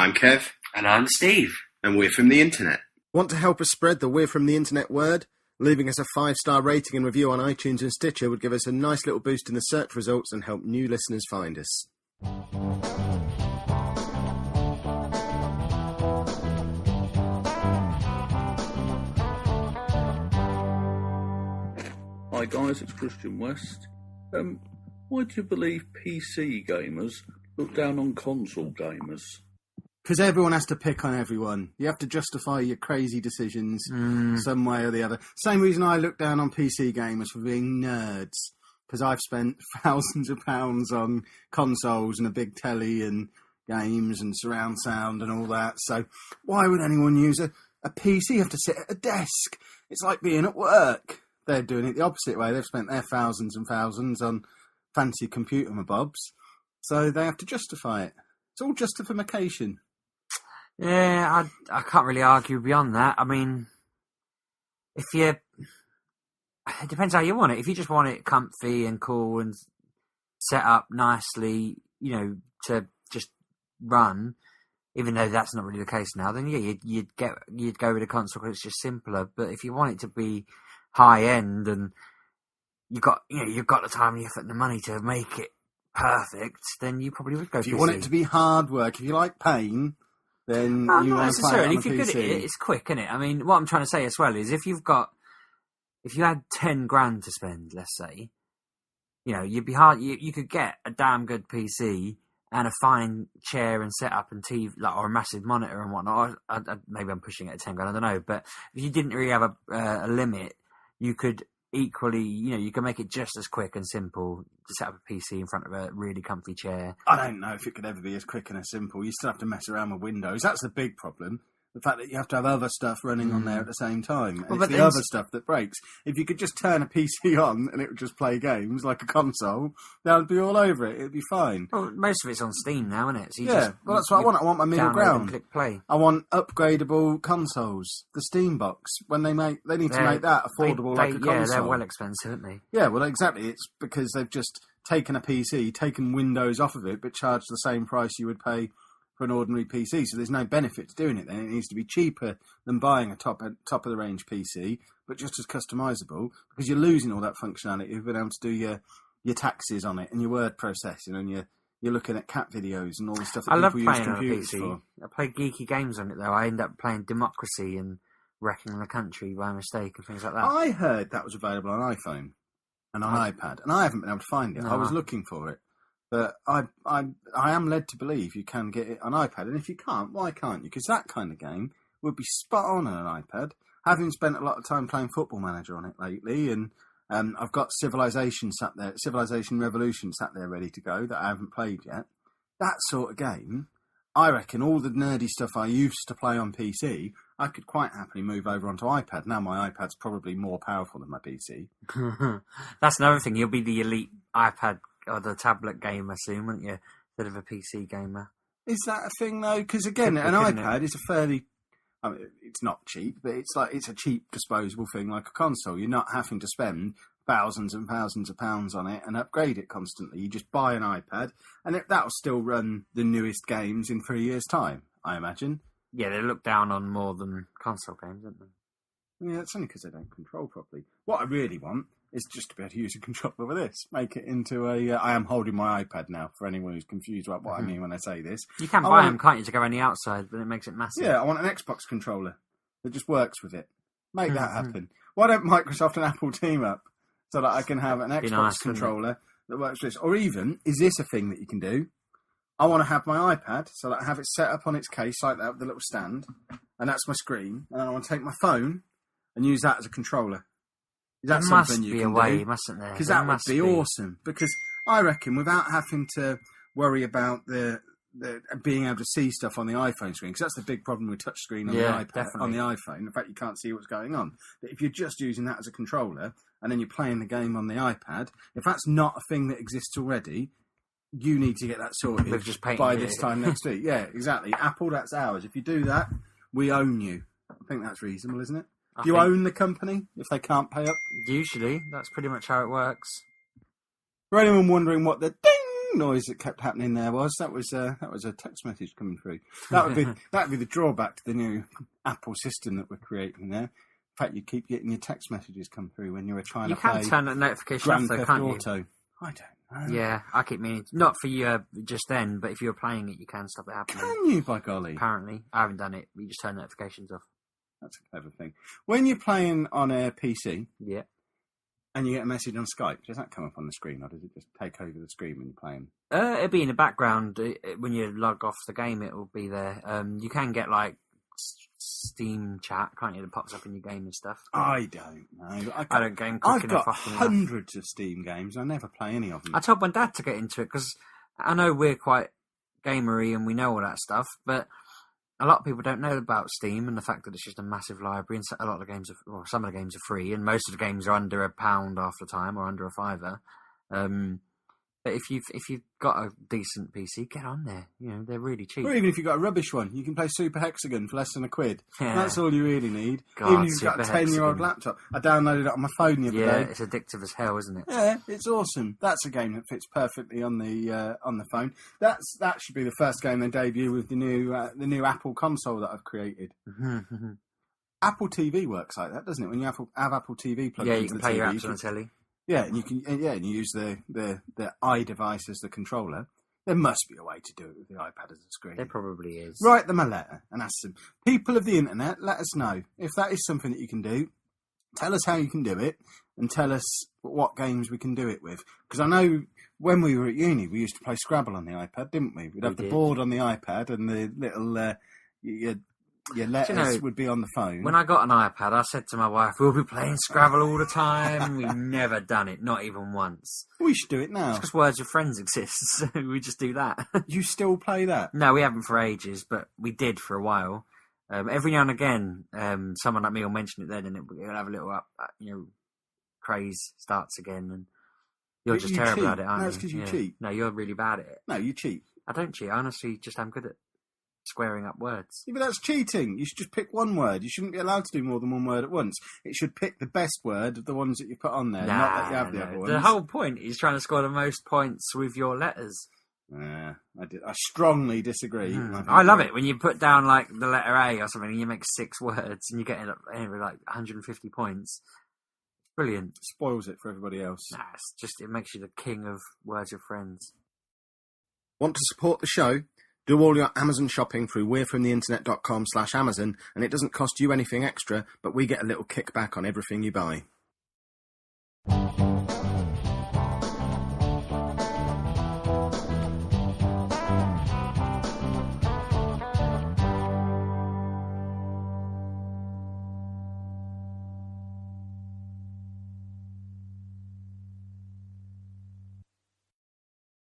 I'm Kev. And I'm Steve. And we're from the internet. Want to help us spread the We're From the Internet word? Leaving us a 5-star rating and review on iTunes and Stitcher would give us a nice little boost in the search results and help new listeners find us. Hi guys, it's Christian West. Why do you believe PC gamers look down on console gamers? Because everyone has to pick on everyone. You have to justify your crazy decisions some way or the other. Same reason I look down on PC gamers for being nerds. Because I've spent thousands of pounds on consoles and a big telly and games and surround sound and all that. So why would anyone use a PC? You have to sit at a desk. It's like being at work. They're doing it the opposite way. They've spent their thousands and thousands on fancy computer mabobs. So they have to justify it. It's all justification. Yeah, I can't really argue beyond that. I mean, it depends how you want it. If you just want it comfy and cool and set up nicely, to just run, even though that's not really the case now, then yeah, you'd go with a console because it's just simpler. But if you want it to be high end and you've got the time and the effort and the money to make it perfect, then you probably would go. If you want it to be hard work, if you like pain, then you want to play it on a PC. If you're good at it, it's quick, isn't it? I mean, what I'm trying to say as well is if you had 10 grand to spend, let's say, you'd be hard. You could get a damn good PC and a fine chair and setup and TV, or a massive monitor and whatnot. Maybe I'm pushing it at 10 grand, I don't know. But if you didn't really have a limit, you could equally, you can make it just as quick and simple to set up a PC in front of a really comfy chair. I don't know if it could ever be as quick and as simple. You still have to mess around with Windows. That's the big problem. The fact that you have to have other stuff running on there at the same time. And it's the other stuff that breaks. If you could just turn a PC on and it would just play games like a console, that would be all over it. It'd be fine. Well, most of it's on Steam now, isn't it? So well, that's what I want. I want my middle ground. Click play. I want upgradable consoles. The Steam box. When they need to make that affordable like a console. Yeah, they're well expensive, aren't they? Yeah, well, exactly. It's because they've just taken a PC, taken Windows off of it, but charged the same price you would pay for an ordinary PC, so there's no benefit to doing it then. It needs to be cheaper than buying a top of the range PC, but just as customizable, because you're losing all that functionality. You've been able to do your taxes on it and your word processing, and you're looking at cat videos and all the stuff that people use computers for. I play geeky games on it though. I end up playing Democracy and Wrecking the Country by mistake and things like that. I heard that was available on iPhone and on iPad, and I haven't been able to find it. I was looking for it. But I am led to believe you can get it on iPad. And if you can't, why can't you? Because that kind of game would be spot on an iPad. Having spent a lot of time playing Football Manager on it lately, and I've got Civilization Revolution sat there ready to go that I haven't played yet. That sort of game, I reckon all the nerdy stuff I used to play on PC, I could quite happily move over onto iPad. Now my iPad's probably more powerful than my PC. That's another thing. You'll be the elite iPad or the tablet gamer soon, won't you? Instead of a PC gamer. Is that a thing though? Because again, an iPad is a fairly, it's not cheap, but it's a cheap disposable thing like a console. You're not having to spend thousands and thousands of pounds on it and upgrade it constantly. You just buy an iPad and that'll still run the newest games in 3 years' time, I imagine. Yeah, they look down on more than console games, don't they? Yeah, it's only because they don't control properly. What I really want is just to be able to use a controller with this. Make it into I am holding my iPad now, for anyone who's confused about what I mean when I say this. You can buy them, can't you, to go on the outside, but it makes it massive. Yeah, I want an Xbox controller that just works with it. Make that happen. Why don't Microsoft and Apple team up so that I can have an Xbox controller that works with this? Or even, is this a thing that you can do? I want to have my iPad so that I have it set up on its case like that with the little stand, and that's my screen, and I want to take my phone and use that as a controller. Is that something you can do? Mustn't there? Because that would be awesome. Because I reckon without having to worry about the being able to see stuff on the iPhone screen, because that's the big problem with touchscreen on the iPad, definitely. On the iPhone. In fact, you can't see what's going on. But if you're just using that as a controller and then you're playing the game on the iPad, if that's not a thing that exists already, you need to get that sorted by this time next week. Yeah, exactly. Apple, that's ours. If you do that, we own you. I think that's reasonable, isn't it? Do you own the company if they can't pay up? Usually, that's pretty much how it works. For anyone wondering what the ding noise that kept happening there was that was a text message coming through. That'd be the drawback to the new Apple system that we're creating there. In fact, you keep getting your text messages come through when you're trying to play. You can turn the notification off, Grand though, Theft can't Auto. you? I don't know. Yeah, I keep meaning not for you just then, but if you were playing it, you can stop it happening. Can you, by golly? Apparently, I haven't done it. You just turn notifications off. That's a clever thing. When you're playing on a PC, Yeah. and you get a message on Skype, does that come up on the screen, or does it just take over the screen when you're playing? It'll be in the background when you log off the game. It will be there. You can get like Steam chat, can't you? That pops up in your game and stuff. I don't know. I don't game quick I've enough. got often hundreds of Steam games. I never play any of them. I told my dad to get into it because I know we're quite gamery and we know all that stuff, but a lot of people don't know about Steam and the fact that it's just a massive library, and a lot of the games some of the games are free, and most of the games are under £1 half the time, or under £5. But if you've got a decent PC, get on there. You know, they're really cheap. Or even if you've got a rubbish one, you can play Super Hexagon for less than £1. Yeah. That's all you really need. God, even if you've got a Super 10-year-old Hexagon. laptop. I downloaded it on my phone the other day. It's addictive as hell, isn't it? Yeah, it's awesome. That's a game that fits perfectly on the phone. That should be the first game they debut with the new Apple console that I've created. Apple TV works like that, doesn't it? When you have Apple TV plugged Yeah, into you can the play TV, your apps on the telly. Yeah, and you use the iDevice as the controller. There must be a way to do it with the iPad as a screen. There probably is. Write them a letter and ask them. People of the internet, let us know if that is something that you can do. Tell us how you can do it, and tell us what games we can do it with. Because I know when we were at uni, we used to play Scrabble on the iPad, didn't we? We'd have the board on the iPad, and the little your letters would be on the phone. When I got an iPad, I said to my wife, we'll be playing Scrabble all the time. We've never done it, not even once. We should do it now. It's because Words with Friends exists, so we just do that. You still play that? No, we haven't for ages, but we did for a while. Every now and again, someone like me will mention it then, and it'll have a little craze starts again, and you're just terrible at it, aren't you? No, it's because you cheat. No, you're really bad at it. No, you cheat. I don't cheat. I honestly just am good at squaring up words. Yeah, but that's cheating. You should just pick one word. You shouldn't be allowed to do more than one word at once. It should pick the best word of the ones that you put on there, not that you have the other ones. The whole point is trying to score the most points with your letters. I strongly disagree. I love it when you put down like the letter A or something and you make 6 words and you get like 150 points. Brilliant. Spoils it for everybody else. Nah, it makes you the king of Words with Friends. Want to support the show? Do all your Amazon shopping through we'refromtheinternet.com/Amazon, and it doesn't cost you anything extra, but we get a little kickback on everything you buy.